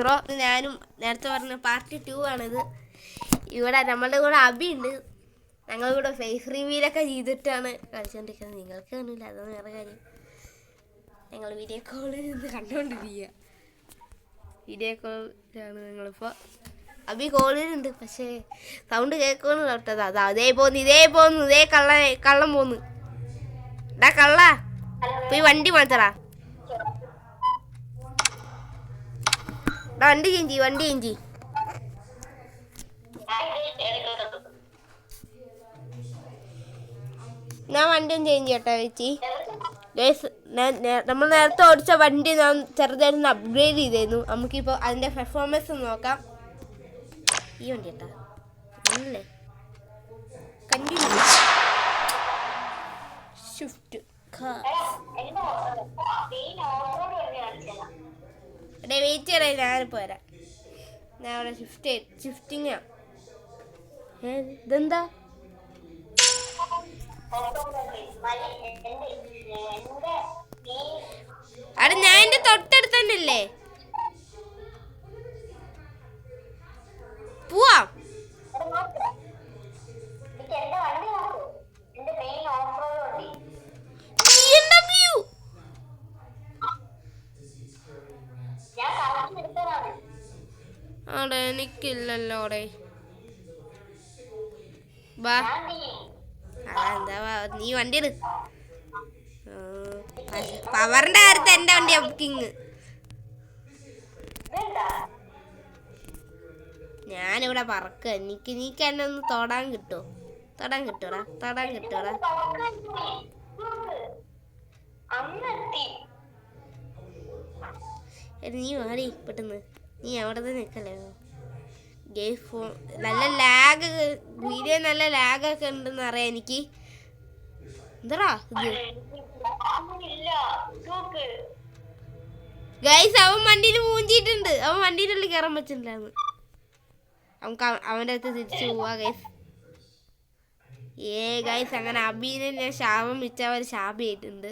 Bro. ഞാനും നേരത്തെ പറഞ്ഞ പാർട്ട് 2 ആണിത്. ഇവിടെ നമ്മളുടെ കൂടെ അബിയുണ്ട്. ഞങ്ങളിവിടെ ഫേസ് റിവീലൊക്കെ ചെയ്തിട്ടാണ് കളിച്ചുകൊണ്ടിരിക്കുന്നത്. നിങ്ങൾക്ക് കാണില്ല, അതാണ് വേറെ കാര്യം. ഞങ്ങൾ വീഡിയോ കോളിൽ നിന്ന് കണ്ടുകൊണ്ടിരിക്കുക. വീഡിയോ കോളിലാണ് ഞങ്ങളിപ്പോൾ. അബി കോളിലുണ്ട്, പക്ഷേ സൗണ്ട് കേൾക്കുമെന്ന് തൊട്ടത്. അതാ അതേ പോന്നു ഇതേ കള്ളം പോന്നു. ഡാ കള്ള, പോയി വണ്ടി മാറ്റടാ. വണ്ടി ചേഞ്ചി. ഞാൻ വണ്ടിയും ചേഞ്ച് ചെയ്യട്ടെ ചേച്ചി. നമ്മൾ നേരത്തെ ഓടിച്ച വണ്ടി ഞാൻ ചെറുതായിരുന്നു അപ്ഗ്രേഡ് ചെയ്തായിരുന്നു. നമുക്കിപ്പോൾ അതിൻ്റെ പെർഫോമൻസ് നോക്കാം. ഈ വണ്ടി കേട്ടാ അല്ലേ കണ്ടിന്യൂ ഷിഫ്റ്റ് വെയിറ്റ് ചെയ്യണേ, ഞാനിപ്പോൾ വരാം. ഞാൻ അവിടെ ഷിഫ്റ്റിങ്ങാ. ഇതെന്താ? അവിടെ ഞാൻ എൻ്റെ തൊട്ടടുത്ത് തന്നെ അല്ലേ. പോവാം. അവിടെ എനിക്കില്ലല്ലോ. അവിടെ ബാ, എന്താ നീ വണ്ടി എടു. പവറിന്റെ കാര്യത്ത് എന്റെ വണ്ടിയാ ബുക്കിങ്. ഞാനിവിടെ പറക്ക. നീക്ക് എന്നെ ഒന്ന് തൊടാൻ കിട്ടൂടാ. നീ മാറി പെട്ടെന്ന്. നീ അവിടെ തന്നെ നിൽക്കല്ലേ. ഫോൺ നല്ല ലാഗ്, വീഡിയോ നല്ല ലാഗൊക്കെ ഉണ്ടെന്ന് അറിയാം എനിക്ക്. എന്താ ഇത് ഗൈസ്? അവൻ വണ്ടിയിൽ മൂഞ്ചിട്ടുണ്ട്. അവൻ വണ്ടിയുടെ ഉള്ളിൽ കയറാൻ പറ്റുന്നില്ലാന്ന്. നമുക്ക് അവൻ്റെ അടുത്ത് തിരിച്ചു പോവാ ഗൈസ്. ഗൈസ്, അങ്ങനെ അബീനെ ഞാൻ ശാപം വെച്ച ഒരു ശാപമായിട്ടുണ്ട്.